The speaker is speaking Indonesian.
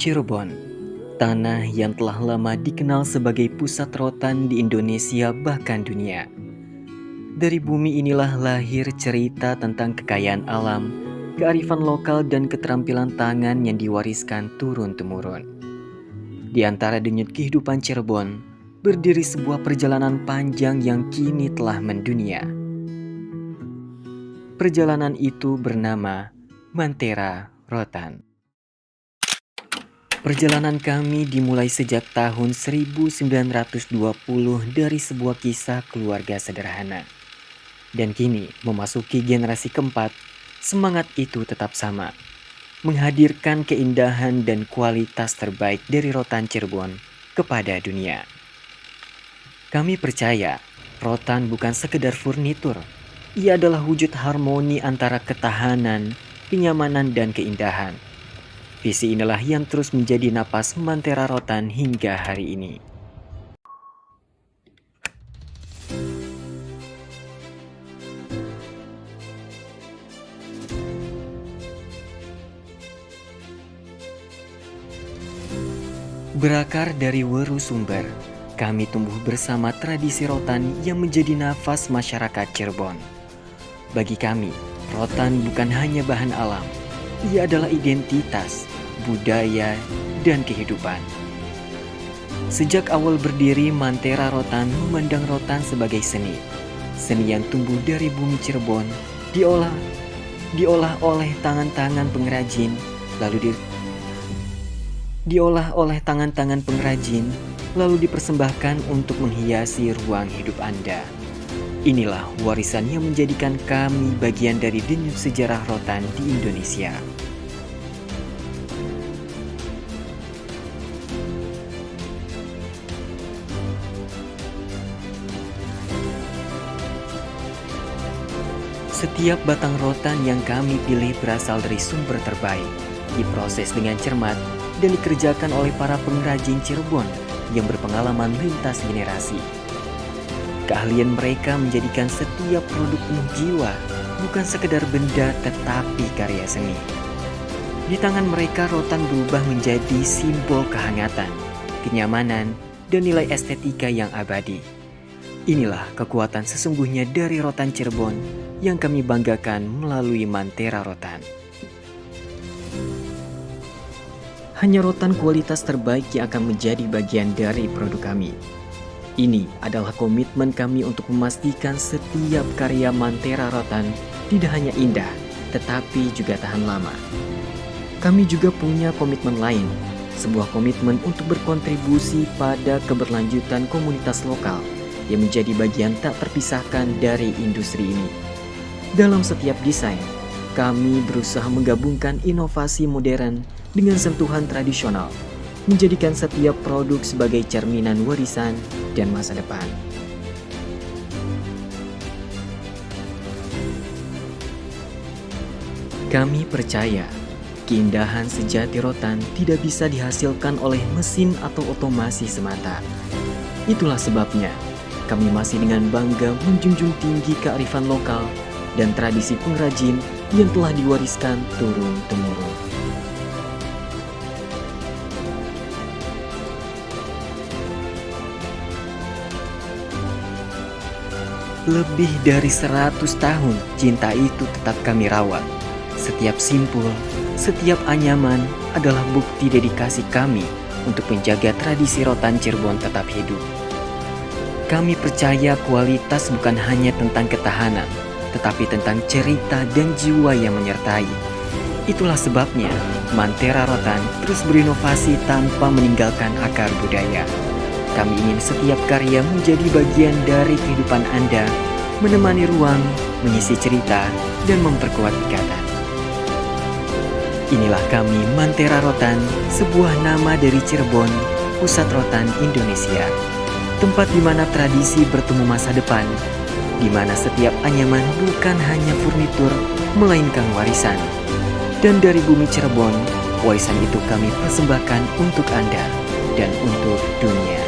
Cirebon, tanah yang telah lama dikenal sebagai pusat rotan di Indonesia bahkan dunia. Dari bumi inilah lahir cerita tentang kekayaan alam, kearifan lokal dan keterampilan tangan yang diwariskan turun-temurun. Di antara denyut kehidupan Cirebon, berdiri sebuah perjalanan panjang yang kini telah mendunia. Perjalanan itu bernama Mantera Rotan. Perjalanan kami dimulai sejak tahun 1920 dari sebuah kisah keluarga sederhana. Dan kini memasuki generasi keempat, semangat itu tetap sama. Menghadirkan keindahan dan kualitas terbaik dari rotan Cirebon kepada dunia. Kami percaya, rotan bukan sekedar furnitur. Ia adalah wujud harmoni antara ketahanan, kenyamanan, dan keindahan. Visi inilah yang terus menjadi napas Mantera Rotan hingga hari ini. Berakar dari Weru Sumber, kami tumbuh bersama tradisi rotan yang menjadi nafas masyarakat Cirebon. Bagi kami, rotan bukan hanya bahan alam, ia adalah identitas, budaya, dan kehidupan. Sejak awal berdiri, Mantera Rotan memandang rotan sebagai seni. Seni yang tumbuh dari bumi Cirebon, diolah oleh tangan-tangan pengrajin, lalu dipersembahkan untuk menghiasi ruang hidup Anda. Inilah warisan yang menjadikan kami bagian dari denyut sejarah rotan di Indonesia. Setiap batang rotan yang kami pilih berasal dari sumber terbaik, diproses dengan cermat dan dikerjakan oleh para pengrajin Cirebon yang berpengalaman lintas generasi. Keahlian mereka menjadikan setiap produk penuh jiwa, bukan sekedar benda tetapi karya seni. Di tangan mereka rotan berubah menjadi simbol kehangatan, kenyamanan, dan nilai estetika yang abadi. Inilah kekuatan sesungguhnya dari rotan Cirebon yang kami banggakan melalui Mantera Rotan. Hanya rotan kualitas terbaik yang akan menjadi bagian dari produk kami. Ini adalah komitmen kami untuk memastikan setiap karya Mantera Rotan tidak hanya indah, tetapi juga tahan lama. Kami juga punya komitmen lain, sebuah komitmen untuk berkontribusi pada keberlanjutan komunitas lokal yang menjadi bagian tak terpisahkan dari industri ini. Dalam setiap desain, kami berusaha menggabungkan inovasi modern dengan sentuhan tradisional, menjadikan setiap produk sebagai cerminan warisan dan masa depan. Kami percaya, keindahan sejati rotan tidak bisa dihasilkan oleh mesin atau otomasi semata. Itulah sebabnya, kami masih dengan bangga menjunjung tinggi kearifan lokal dan tradisi pengrajin yang telah diwariskan turun-temurun. Lebih dari 100 tahun cinta itu tetap kami rawat. Setiap simpul, setiap anyaman adalah bukti dedikasi kami untuk menjaga tradisi rotan Cirebon tetap hidup. Kami percaya kualitas bukan hanya tentang ketahanan, tetapi tentang cerita dan jiwa yang menyertai. Itulah sebabnya Mantera Rotan terus berinovasi tanpa meninggalkan akar budaya. Kami ingin setiap karya menjadi bagian dari kehidupan Anda, menemani ruang, mengisi cerita, dan memperkuat ikatan. Inilah kami Mantera Rotan, sebuah nama dari Cirebon, pusat rotan Indonesia. Tempat di mana tradisi bertemu masa depan, di mana setiap anyaman bukan hanya furnitur, melainkan warisan. Dan dari bumi Cirebon, warisan itu kami persembahkan untuk Anda dan untuk dunia.